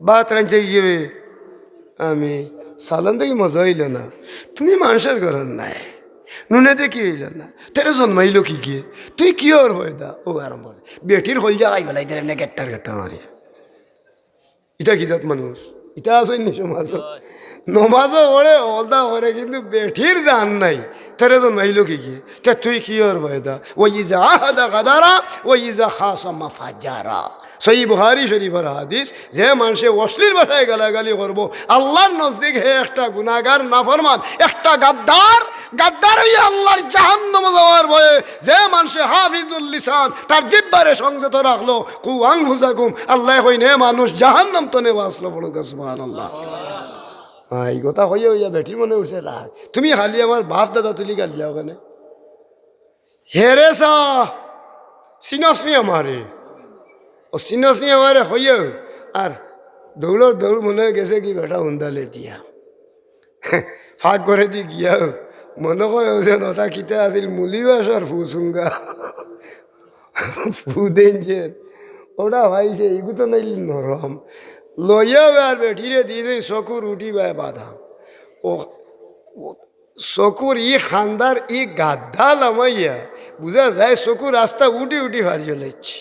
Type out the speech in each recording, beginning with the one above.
ভাত রাঁধছে গিয়ে আমি সালান দেখি মজা হইল না, তুমি মানুষের ঘরের নাই, নুনেতে কি হইল না, তেরে জন্মাইল কি গিয়ে, তুই কি ওর হয়ে দা ও আরম্ভ বেটির হল যাই বেলাই তার এমনি গেট্টার গেট্টা মারি। ইটা কি জাত মানুষ, ইটা আসেনি সমাজ। নমাজও পড়ে অলদা পড়ে কিন্তু বেঠির জান নাই, তেরে জন্মাইল কি গিয়ে, তা তুই কি ওর হয়ে দা, ওই ইজা আহাদা গাদারা ওই ইজা খাসামা ফাজারা। সহি বুখারী শরীফের হাদিস, যে মানুষে অশ্লীল ভাষায় গালাগালি করবো আল্লাহর নজদিক হে একটা গুনাহগার নাফরমান, একটা গাদ্দার, গাদ্দার হইয়া আল্লাহর জাহান্নামে যাওয়ার ভয়ে যে মানুষে হাফিজুল লিসান তার জিহ্বারে সংযত রাখলো, কু আনফুসাকুম, আল্লাহ কইন হে মানুষ জাহান্নাম তো নে বাঁচলো, বলো সুবহানাল্লাহ। এই কথা হইয়া হইয়া বেটির মনে উঠছে রাগ, তুমি খালি আমার বাপ দাদা তুলি গালিয়া ওখানে হেরে সা সিনসনি আমারে, ও সিনসনি আমারে হইয়া আর দৌড়র দৌড় মনে হয়ে গেছে কি বেটা উন্দালে দিয়া ফাঁক করে দি গিয়া মনে করে নতা খিতে আছিল মুলি বাসর ফুসুঙ্গা ফু দেন ওটা ভাইছে এগু তো নাইলি নরম লইয়া আর বেঠিরে দিয়ে চকুর উঠি বাই বাধা, ও চকুর ই খান্দার ই গাদ্ধা লামাইয়া বুঝা যায় চকুর রাস্তা উঠি উঠি হারিয়ে লাগছি।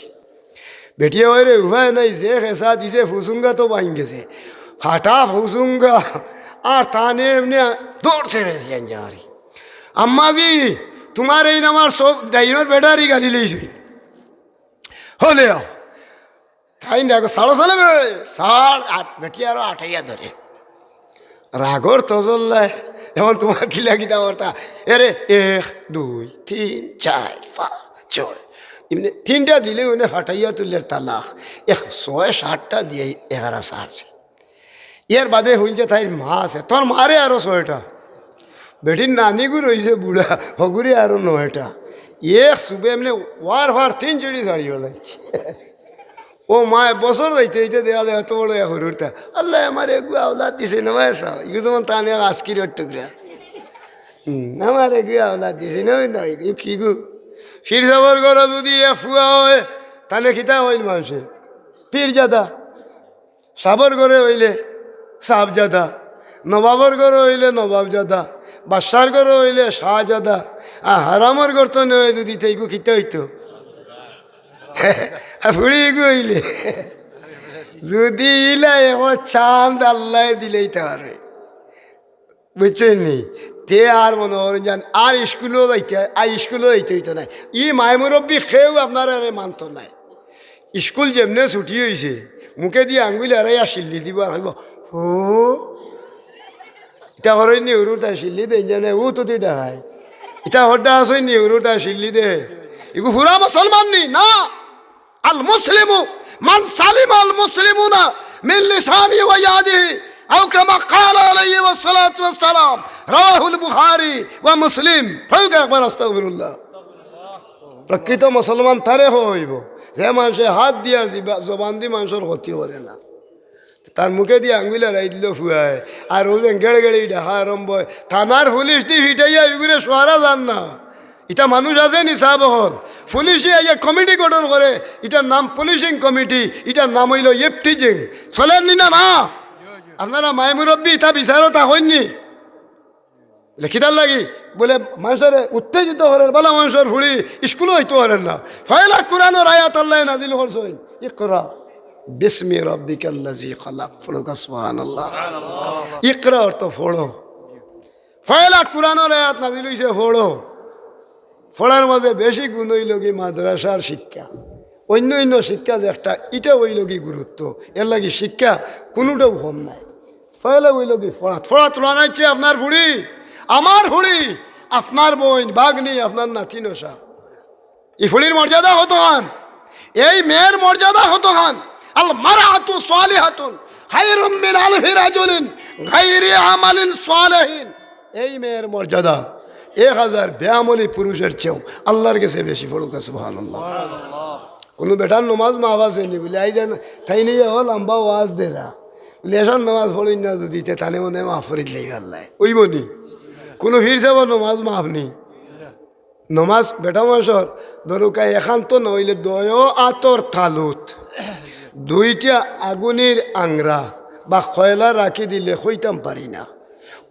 বেটিয়া বাইরে উপায় নাই, যে খেসা দিছে ফুসুঙ্গা তো বাইন গেছে, ফাটা ফুসুঙ্গা আর টানে এমনি দৌড়ছে যারি। আম্মাজি তোমার এই নামার সব ডাইনোর বেটারি গালি লইছি হলে তাই দেখো সাড়ে সালে সাড় আট বেটি আরো আঠাইয়া ধরে রাগর তজল্লায় এখন তোমার কিলা কিতা বর্তা এরে 1 2 3 4 5 6 এমনি 3টা দিলে উনি হাঁটাইয়া তুললের তালাক 6-7টা দিয়ে 11 সারছে। এর বাদে হইছে তাই মা আছে, তোর মারে আরো 6টা, বেটির নানিগুর হয়েছে বুড়া হগুরি আরো 9টা, সুবে এমনি ওয়ার 3 চিড়ি ছাড়িয়ে লাগছে। ও মা বছর যাইতে যাইতে দেওয়া দেয় এত বড় হরুরটা, আল্লাহ আমার এগু আওলাদ দিছে নয় সা এগু যেমন তানে আজকির টুকরা আমার এগু আওলাদ দিছে নয় নয় কি গু ফির যাবার ঘরে যদি ফুয়া হয় তাহলে খিতা হইল মানুষে পীর জাদা, সাবর ঘরে হইলে সাব জাদা, নবাবর ঘরে হইলে নবাব জাদা, বাদশার ঘরে হইলে শাহজাদা, আর হারামর ঘর তো নয় যদি তেগু খিতে হইতো ফুড়ি গইলে যদি ইলাই এখন চাঁদ আল্লাহ দিলেই তারে বুঝছেন নি তে আর মনে করেন যান আর স্কুলেও যাইতে হইতো নাই, ই মায় মুরব্বী খেয়েও আপনার আরে মানত নাই। স্কুল যেমনে ছুটি হয়েছে মুখে দিয়ে আঙ্গুলি আর শিল্লি দিব আর হইব ও ইটা হরই নি উরু তাই শিল্লি দেন জানে ও তো দেখায় ইটা হরটা আসই নি উরু তাই শিল্লি দে এগু পুরা মুসলমান নি না। আল মুসলিমু মান সালিম আল মুসলিমুনা মিন লিসানি ওয়া ইয়াদিহি আও কামা ক্বালা আলাইহি ওয়াসসালাতু ওয়াসসালাম, রাওয়াহুল বুখারী ওয়া মুসলিম। ফাউক একবার আস্তাগফিরুল্লাহ। প্রকৃত মুসলমান তারে হইব যে মানুষে হাত দিয়ে জবান দিয়ে মানুষের ক্ষতি করে না, তার মুখে দিয়ে আঙ্গুলে রাই দিল ফুয়ায় আর ও যে গেড়ে গেড়ে দেখা আরম্ভ থানার পুলিশ দিয়ে হিটাইয়া এগুলো সোহারা যান না। এটা মানুষ আছে নি সাহেব হল পুলিশে আইয়া কমিটি গঠন করে, এটার নাম পুলিশিং কমিটি, এটার নাম হইল ইফটিজিং। চলেন নি না না আপনারা মায় মুরব্বী তা বিচারও তা হইনি লেখিতার লাগি বলে মানুষের উত্তেজিত হলেন বলা মানুষের ফুড়ি স্কুলও হইতে হলেন না। ফয়লা কোরআনের আয়াত আল্লাহ নাজিল করছেন ইকরা বিসমি রাব্বিকাল্লাযী খালাক, পড়ো সুবহানাল্লাহ। ইকরা অর্থ পড়ো, ফয়লা কোরআনের আয়াত নাজিল হইছে পড়ো। পড়ার মাঝে বেশি গুণ হইল কি মাদ্রাসার শিক্ষা, অন্য অন্য শিক্ষা যে একটা এটা হইল কি গুরুত্ব, এর লাগি শিক্ষা কোনোটাও কম নাই। পয়লা হইল কি পড়া তোলা নাইছে আপনার ফুড়ি আমার ফুড়ি আপনার বোন বাগনি আপনার নাতি নশা, এই ফুড়ির মর্যাদা হতো হান, এই মেয়ের মর্যাদা হতো হান। আল মারআতু সালিহাতুন খায়রুম মিন আলফি রাজুলিন গায়রি আমালিন সালিহিন, এই মেয়ের মর্যাদা 1000 বেআমলি পুরুষের চেয়েও আল্লাহর কাছে বেশি। পড়ুক সুবহানাল্লাহ। কোনো বেটার নমাজ মা আওয়াজ হয়নি বলে আই যেন তাই নিয়ে ও লম্বা ওয়াজ দেরা বলে এসব নমাজ পড়ি না যদি তাহলে মনে মাফ করি দিলে আল্লাহ ওইব নি। কোনো ফির যাব নমাজ মাফ নি, নমাজ বেটা মাসর দরকায় একান্ত নইলে দয় আতর থালুত দুইটা আগুনের আংরা বা খয়লা রাখি দিলে হইতাম পারি না,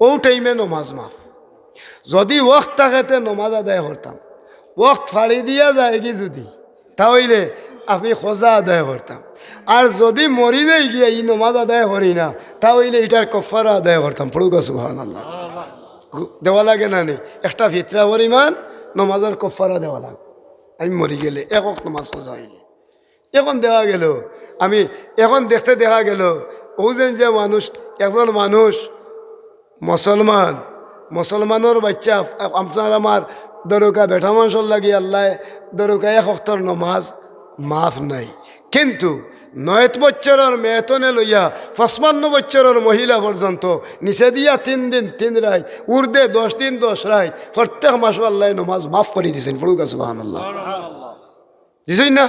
ও টাইমে নমাজ মাফ। যদি ওয়াক্ত থাকেতে নমাজ আদায় করতাম, ওয়াক্ত ফাড়ি দিয়া যায় কি যদি, তাহলে আমি খোঁজা আদায় করতাম। আর যদি মরি যাই গিয়া ই নমাজ আদায় করি না, তাহলে এটার কফারা আদায় করতাম। পড়ুক সুবহানাল্লাহ। দেওয়া লাগে না নেই একটা ফিতরা পরিমাণ নমাজের কফারা দেওয়া লাগে। আমি মরি গেলে একক নমাজ খোঁজা হইলে এখন দেখা গেল, আমি এখন দেখতে দেখা গেল ও যে মানুষ, একজন মানুষ মুসলমানের বাচ্চা, আপনার আমার দরকা বেটা মানুষের লাগে আল্লাহ দরকা এক অক্তর নমাজ মাফ নাই, কিন্তু 9 বছরের মেয়েতনে লইয়া 55 বছরের মহিলা পর্যন্ত নিচে দিয়া 3 দিন 3 রাত, উর্দে 10 দিন 10 রাত, প্রত্যেক মাসে আল্লাহ নমাজ মাফ করে দিয়েছেন। পড়ুক সুবহানাল্লাহ। দিছেন না?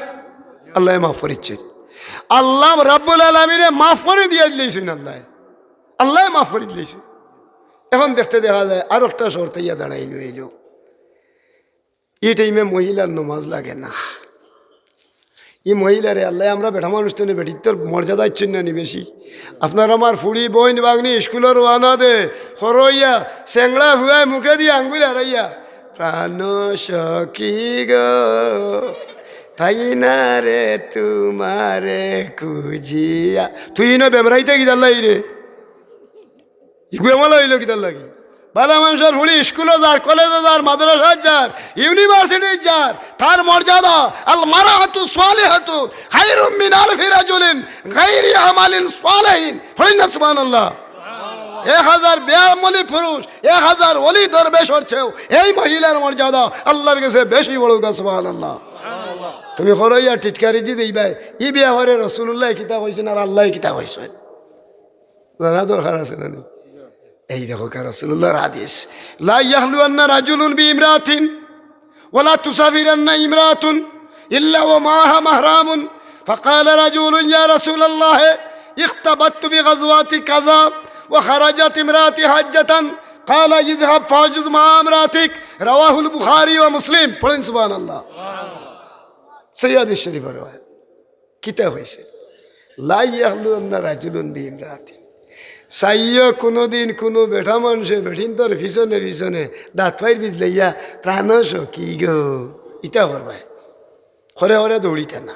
আল্লাহ মাফ করেছেন। আল্লাহ রাব্বুল আলামিনে মাফ করে দিয়ে দিয়েছেন। আল্লাহ মাফ করে দিয়েছেন। এখন দেখতে দেখা যায় আর একটা শর্ত ইয়া দাঁড়াইল এলো, এই টাইমে মহিলার নমাজ লাগে না। এই মহিলারে আল্লাহ আমরা বেটা মানুষ তো বেটি তোর মর্যাদা ইচ্ছেন না নি বেশি। আপনার আমার ফুড়ি বইন বাগনি স্কুলের ওয়ানা দে হরইয়া চেংড়া ভুয়াই মুখে দিয়ে আঙ্গুল হারাইয়া প্রাণ সখী গো তাই না রে তোমারে খুঁজিয়া, তুই না বেমরাইতে কি জানলাই রে, বেমালা হইল কি তার লাগি? বালা মানুষের ফুড়ি স্কুলে যার, কলেজে যার, মাদ্রাসায় যার, ইউনিভার্সিটি যার, তার মর্যাদা আল মারাহাতু সালিহাতু খায়রুম মিন আলফি রাজুলিন গায়রি আমালিন সালিহিন। পড়েন না সুবহানাল্লাহ। 1000 বেআমলি পুরুষ, 1000 ওলি দরবেশের চেয়েও এই মহিলার মর্যাদা আল্লাহর কাছে বেশি বড়। সুবহানাল্লাহ। তুমি হরইয়া টিটকারি দি দিই ভাই, ই বিয়াহরে রাসূলুল্লাহ কিতাব হইছেন আর আল্লাহ কিতাব হইছেন, জানা দরকার আছে না? এই দেখো রাসূলুল্লাহর হাদিস, লা ইয়াহলুয়ান্না রাজুলুন বিইমরাতিন ওয়ালা তুসাফিরান্না ইমরাতুন ইল্লা ওয়া মাআহা মাহরামুন ফাকালা রাজুলুন ইয়া রাসূলাল্লাহ ইখতাবাতু বিগাজওয়াতি কাযা ওয়া খারাজাত ইমরাতি হাজ্জাতান ক্বালা ইযহাব ফাজুজ মা ইমরাতিক। রাওয়াহুল বুখারী ওয়া মুসলিম। পড়েন সুবহানাল্লাহ। সহিহ শরীফের riwayat কিতাব হইছে লা ইয়াহলুয়ান্না রাজুলুন বিইমরাতিন। চাইও কোনোদিন কোনো বেটা মানুষে বেঠিন তোর পিছনে পিছনে দাঁত ফাইর বীজ লইয়া প্রাণ সখী গো ইটা করবাই হরে হরে দৌড়িতে না।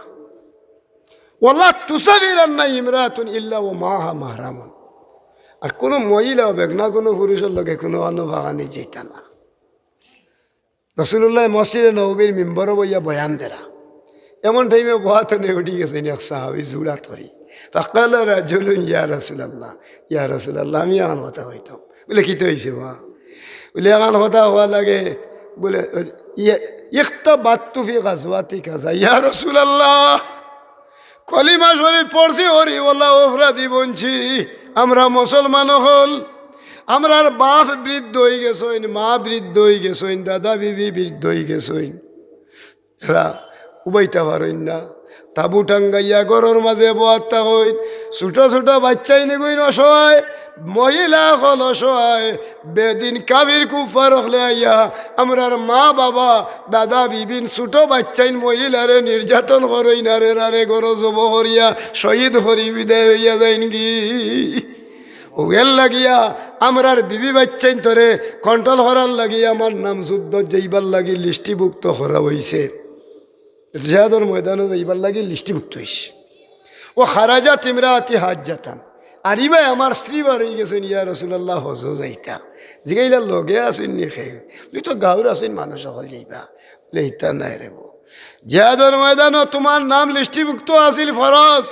ওয়ালা তুসাফিরান্না ইমরাতুন ইল্লা ওয়া মাআহা মাহরামুন। আর কোনো মহিলা বেগনা কোনো পুরুষের লগে কোনো অনুভাবানি যেতা না। রাসূলুল্লাহ মসজিদে নববীর মিম্বরে বইয়া বয়ান দেরা, এমন টাইমে বহাতে নেই উঠি গেছেন এক সাহাবী জুড়া ধরি। ফাকালা রাজুলুন ইয়া রাসূলাল্লাহ, ইয়া রাসূলাল্লাহ, আমি এখন কথা হইতাম। বলে কী তো হয়েছে মা? বলে এখন কথা হওয়া লাগে, বলে ইখতাবাতু ফি গাজওয়াতি কাযা ইয়া রাসূলাল্লাহ, কলিমা শরীফ পড়ছি হরি ওয়াল্লাহ অপরাধী বনছি, আমরা মুসলমান হল, আমরার বাপ বৃদ্ধ হয়ে গেছেন, মা বৃদ্ধ হয়ে গেছেন, দাদা বিবি বৃদ্ধ হয়ে গেছেন, এরা উবাইতে পারেন না, তাবু টাঙ্গাইয়া ঘরের মাঝে বোয়াত্তা হইন, ছোট ছোট বাচ্চাই নেগইন অসহায়, মহিলা হল অসহায়, বেদিন কাবির কুফার হলে আইয়া আমরার মা বাবা দাদা বিবিন ছোট বাচ্চাইন মহিলারে নির্যাতন করইন, আরে আরে গর জব করিয়া শহীদ হরি বিদায় হইয়া যাইন গি। ওগের লাগিয়া আমরার বিবি বাচ্চাইন তোরে কন্ট্রোল করার লাগিয়া আমার নাম যুদ্ধ যাইবার লাগি লিস্টিভুক্ত করা হইছে, জিহাদের ময়দানে যাইবার লাগি লিস্টিভুক্ত হয়েছে। ও খারাজাত ইমরাতি হাজ্জাতান, আর ইবাই আমার স্ত্রী বাড়ি গেছেন, ইয়া রাসূলুল্লাহ হজ যাইতা। জিগাইলা লগে আসেন নি খেয়ে, তুই তো গাঁর আসেন মানুষ সকল যাইবা, বলে ইতা নাই রে বো, জিহাদের ময়দানে তোমার নাম লিস্টিভুক্ত আসিল ফরজ,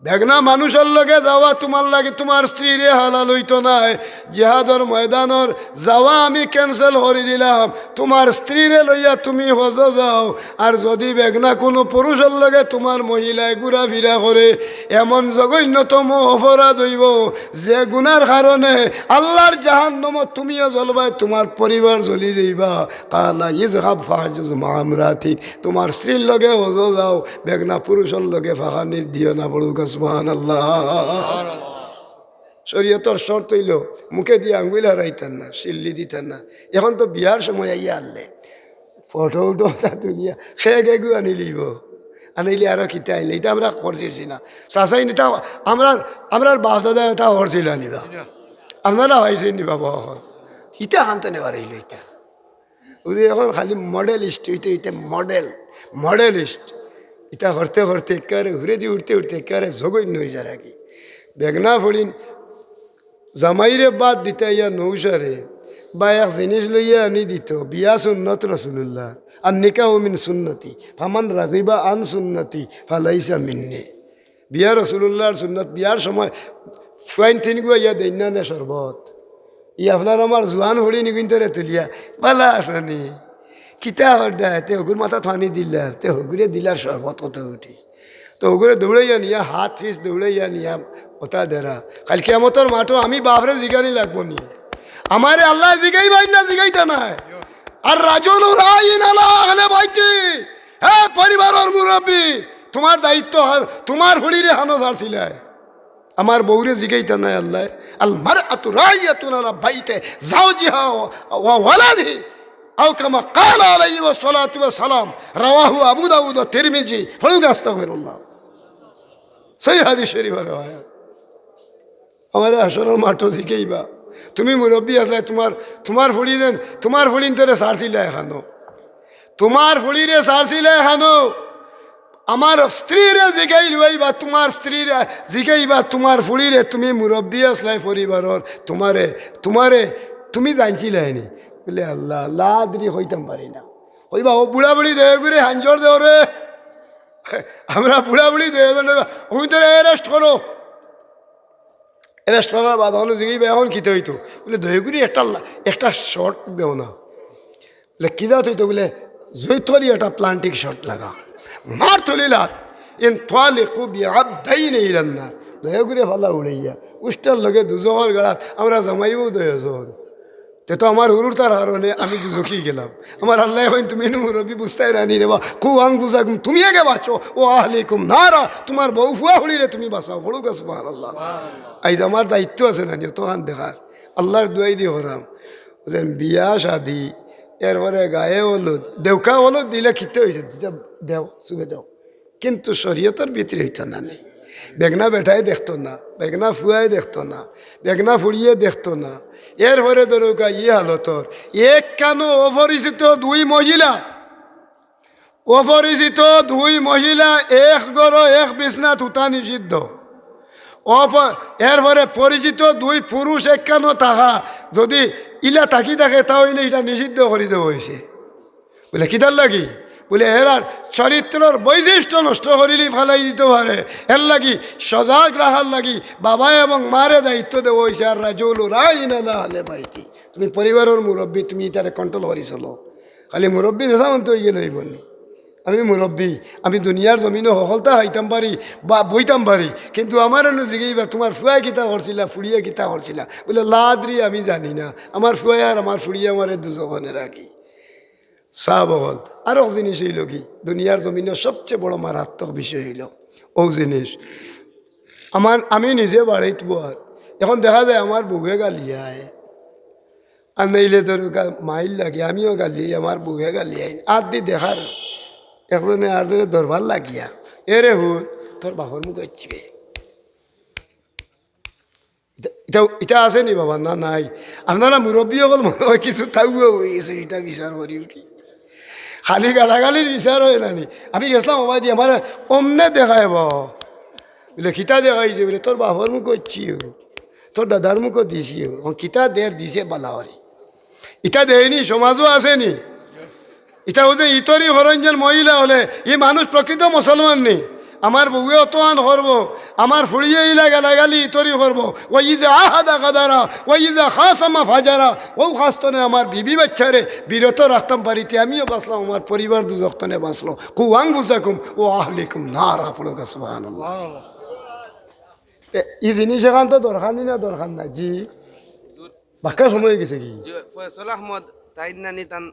বেগনা মানুষের লগে যাওয়া তোমার লাগে তোমার স্ত্রীরে হালাল হইতো নাই, জিহাদর ময়দানর যাওয়া আমি ক্যান্সেল করে দিলাম, তোমার স্ত্রীরে লইয়া তুমি হজ যাও। আর যদি বেগনা কোনো পুরুষের লগে তোমার মহিলায় ঘুরা ফিরা করে, এমন জঘন্যতম অপরাধ হইব যে গুনার কারণে আল্লাহর জাহান্নামত তুমিও জ্বলবাই, তোমার পরিবার জ্বলি যাইবা। কালা ইযহাব ফাহজুজ মা ইমরাতিক, তোমার স্ত্রীর লগে হজ যাও, বেগনা পুরুষের লগে ফাঁকানি দিও না। পড়ুক সুবহানাল্লাহ। শরীয়তর শর্ত হইল মুখে দিয়ে আঙ্গুল হারাইতেন না, শিল্লি দিতেন না। এখন তো বিয়ার সময় আইয়া আনলে ফটো উঠো তা তুলিয়া সে গেগু আনি লিব, আনাইলে আরো কিতা আইলে এটা আমরা করছিছি না চাষাই নিতা আমরা বাপ দাদা এটা হরছিল নিবা আপনারা হয়েছে নি বাবা ইটা হানতে নেওয়ার হইল ইটা ওই এখন খালি মডেলিস্ট হইতে হইতে মডেলিস্ট ইটা করতে করতে একেবারে ঘুরে দিয়ে উঠতে উঠতে একেবারে জগন্য হয়ে যায় আর কি বেগনা ফড়িন জামাইরে বাদ দিতে ইয়া নৌসারে বা এক জিনিস লইয়া আনি দিত বিয়া সুন্নত রসুল্লাহ আর নিকা মিন সুন্নতি ফামান রাগিবা আন সুন্নতি ফালাইসা মিন্নি বিয়া রসুল্লাহর সুন্নত বিয়ার সময় ফাইন তিন গুয়া ইয়া দৈন্যানে শরবত ই আপনার আমার জোয়ান হড়ি নিগুন্তরে তুলিয়া ভালা আসনি কিতা হড্ডা তে হগুর মাথা থানি দিলার তে হগুরে দিলার শরবত কত উঠি তো হগুরে দৌড়াইয়া নিয়া হাত ফিস দৌড়াইয়া নিয়া ওটা দেরা কাল কেমতর মাঠো আমি বাপরে জিগানি লাগবো নি আমারে আল্লাহ জিগাই ভাই না জিগাইতা নাই আর রাজুল রাইন আলা আহলে বাইতি হে পরিবারের মুরব্বী তোমার দায়িত্ব তোমার হড়িরে হানো ছাড়ছিলে আমার বউরে জিগাইতা নাই আল্লাহ আল মারআতু রাইয়াতুন আলা বাইতে যাওজিহা ওয়া ওয়ালাদিহি আও কামা ক্বালা আলাইহি ওয়া সালাতু ওয়া সালাম রাওয়াহু আবু দাউদ ওয়া তিরমিজি ফলুক আস্তাগফিরুল্লাহ সহি হাদিস শরীফের riwayat আমারে আসরের মাঠো জিগাইবা তুমি মুরব্বী আসলে তোমার ফুড়ি দেন তোমার ফুড়িন তোরে সারছিলে এখানো তোমার ফুড়িরে সারছিলে এখানো আমার স্ত্রীরে জিগাই লইবা তোমার স্ত্রীরে জিগাইবা তোমার ফুড়িরে তুমি মুরব্বী আসলাই পরিবারর তোমারে তুমি জানছিলে নি বলে আল্লাহ লাদ্রি হইতাম পারি না হইবা ও বুড়া বুড়ি দেয় করে হাঞ্জর দেও রে আমরা বুড়া বুড়ি দেয় ওই তোরে অ্যারেস্ট করো অ্যারেস্ট করার বাদ হলো জিগাইবা এখন কিতে হইতো বলে দয়াগুড়ি একটা শর্ট দেও না বলে কী দাও হইতো বলে জৈতরি একটা প্লান্টিক শর্ট লাগা মার তলিলাত ইন তোয়ালে খুবই আবদাই নেই রান্না দয়া করে ফালা উড়াইয়া উষ্টার লগে দুজোর গাড়াত আমরা জামাইও দয়াজন তে তো আমার হুরুর তার হারণে আমি দুজকি গেলাম আমার আল্লাহ হইন তুমি মুরব্বী বুঝতাই রানি রে বা খুব আং বুঝাকুম তুমি আগে বাঁচো ও আহলিকুম নারা তোমার বউ ফুয়া হুড়ি রে তুমি বাঁচাও বড়ুক সুবহানাল্লাহ আইজ আমার দায়িত্ব আছে না তখন দেখার আল্লাহর দুয়াই দিয়ে হরাম যেন বিয়া শাদি এরপরে গায়ে হলুদ দেউকা হলুদ দিলে খিতে হয়েছে দেও চুবে দেও কিন্তু শরীয়তের ভিতরে হইত না নেই বেগনা বেটাই দেখতো না বেগনা ফুয়াই দেখতো না বেগনা ফুড়িয়ে দেখতো না এরপরে দরকা হালতর এক কেন অপরিচিত দুই মহিলা এক গড় এক বিছনা তুতা নিষিদ্ধ এরপরে পরিচিত দুই পুরুষ একখানো তাহা যদি ইলা তাকি থাকে তাহলে এটা নিষিদ্ধ করে দেওয়া হয়েছে বলে কিতার লাগি বলে এরার চরিত্রর বৈশিষ্ট্য নষ্ট করিলি ফেলাই দিতে পারে এর লাগি সজাগ রাখার লাগি বাবা এবং মারে দায়িত্ব দেওয়া হয়েছে আর রাজুল রাইনা হলে বাইতি তুমি পরিবারের মুরব্বী তুমি এটারে কন্ট্রোল করি চলো খালি মুরব্বী দেশামন্ত হয়ে গেলে হইবনি আমি মুরব্বী আমি দুনিয়ার জমিনে সফলতা হইতাম পারি বা বইতাম পারি কিন্তু আমার জিগাইবা তোমার ফুয়াই কিতা করছিলা ফুড়িয়ে কিতা করছিলা বলে লাদ্রি আমি জানি না আমার ফুয়াই আর আমার ফুড়িয়ে আমার দুজনে রাখি চাহ বহল আর জিনিস হইল কি দুনিয়ার জমিনের সবচেয়ে বড় মারাত্মক বিষয় হইল ও জিনিস আমি নিজে বাড়িত বল এখন দেখা যায় আমার বুকে গালিয়ায় আর নইলে তোর মাইল লাগে আমিও গালি আমার বুকে গালিয়াই আর দি দেখার একজনে আরজনে দরবার লাগিয়া এরে হুত তোর বাপর মুখ হচ্ছিবে এটা আছে নি বাবা না নাই আপনারা মুরব্বী হল মনে হয় কিছু থাকবেও হয়ে গেছে এটা বিচার করি উঠি খালি গালাগালির বিচার হয় নানি আমি গেছিলাম বাবা দিয়ে আমার অমনে দেখায় বলে খিতা দেখাইছে বলে তোর বাপর মুখ হচ্ছিও তোর দাদার মুখও দিছিও কিতা দের দিছে বালাহরি ইটা দেয়নি সমাজও আসেনি এটা ওদের ইতরি হরঞ্জন মহিলা হলে এই মানুষ প্রকৃত মুসলমান নেই আমার বউয়ে অতহান করবো আমার ফুড়িয়ে ইলা গালাগালি ইতরি করবো ওই যে আহাদা গাদারা ওই যে খাসামা ফাজারা ও খাস্তনে আমার বিবি বাচ্চারে বিরত রাখতাম পারিতে আমিও বাঁচলাম আমার পরিবার দুজনে বাঁচলো কুয়াং বুঝাকুম ও আহলিকুম নারা পড়োক সুবহানাল্লাহ এই জিনিস এখান তো দরকার নি না দরকার না জি বাক্কা সময় গেছে কি ফয়সাল আহমদ তাইন নানি তান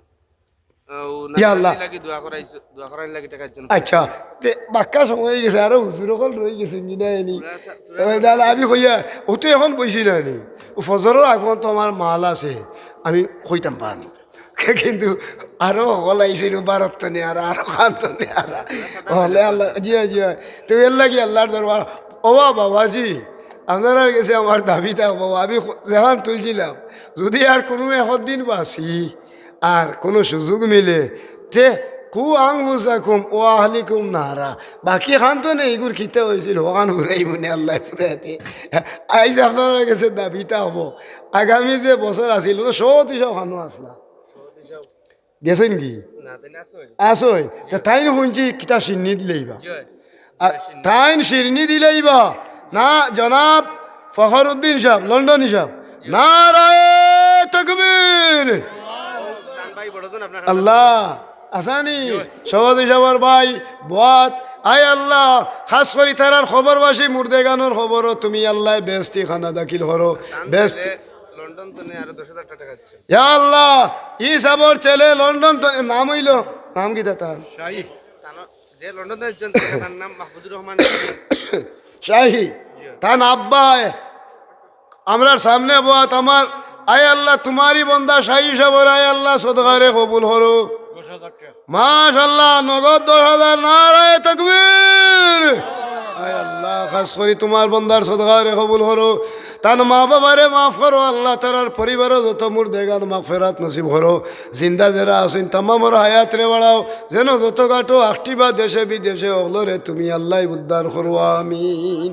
আচ্ছা বাক্কা সময় গেছে আরো হুজুর অকল রয়ে গেছে কিনাইনি আমি কইয়া ওতো এখন বইছি নানি ফজরের আগমন তো আমার মাল আছে আমি কইতাম পান কিন্তু আরো হলাইছিল ভারত তো নেই আরো খান তো নেই হলে আল্লাহ জি জি তো এর লাগি আল্লাহর দরবার ও বাবাজি আপনারা গেছে আমার দাবি থাকবো আমি যেখান তুলছিলাম যদি আর কোনো দিন বাসি আর কোনো সুযোগ মিলে তে কু আং হুসাকুম ও আহলিকুম নারা বাকি খান তো নেই এগুর খিতে হয়েছিল ওখান ঘুরাই মনে আল্লাহ ফুরাতে আইজ আপনার কাছে দাবিতা হবো আগামী যে বছর আসিল সত্যি সব খানো আসলা গেছেন কি আসই তাই শুনছি কিতা সিন্নি দিলেইবা তাইন শিরনি দিলেইবা না জনাব ফখরুদ্দিন সাহেব লন্ডন সাহেব নারায়ে তাকবীর আল্লাহ আসানি সভাপতি সাহেবের ভাই বাত আয় আল্লাহ খাস করি তারার খবর বাসি মুর্দে গানোর খবরও তুমি আল্লাহ বেস্তি খানা দাখিল হরো বেস্তি লন্ডন তো নেই আরো 10,000 টাকা যাচ্ছে ইয়া আল্লাহ ই সাবর ছেলে লন্ডন তো নাম হইল নাম কি তার শাহী যে লন্ডন যাচ্ছেন তার নাম মাহফুজুর রহমান শাহী তান আব্বা আমরার সামনে বাত আমার আয় আল্লাহ তোমারই বন্দা শাহী সাবর আয় আল্লাহ সদকারে কবুল হরো মাশাআল্লাহ নগদ 10,000 নারায়ে তাকবীর আয় আল্লাহ খাস করি তোমার বন্দার সদকারে কবুল হরো তার মা বাবারে মাফ করো আল্লাহ তার পরিবারও যত মুর্দেগান মাগফিরাত নসিব করো জিন্দা যারা আছেন তামামর হায়াত রে বাড়াও যেন যত কাটো আষ্টিবা দেশে বিদেশে ওগুলোরে তুমি আল্লাহ উদ্ধার করো আমিন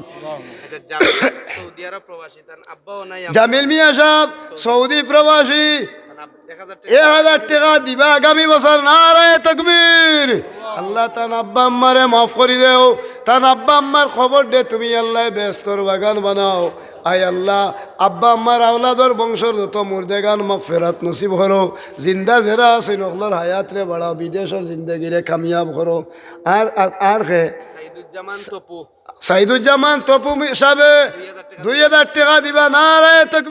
সৌদি আরব প্রবাসী তার আব্বাও নাই জামিল মিয়া সাহেব সৌদি প্রবাসী 1,000 টাকা দিবা আগামী বছর নারায়ে তাকবীর আল্লাহ তান আব্বা আম্মারে মাফ করে দেও তান আব্বা আম্মার খবর দে তুমি আল্লাহ ব্যস্তর বাগান বানাও আয় আল্লাহ আব্বা আম্মার আওলাদর বংশর যত মুর্দেগান মাগফিরাত নসিব করো জিন্দা যারা আছে নকলর হায়াত রে বাড়াও বিদেশের জিন্দগিরে কামিয়াব করো আর আর হে সাইদুজ্জামান তপু সাহেব 2,000 টাকা দিবা নারায়ে তাকবীর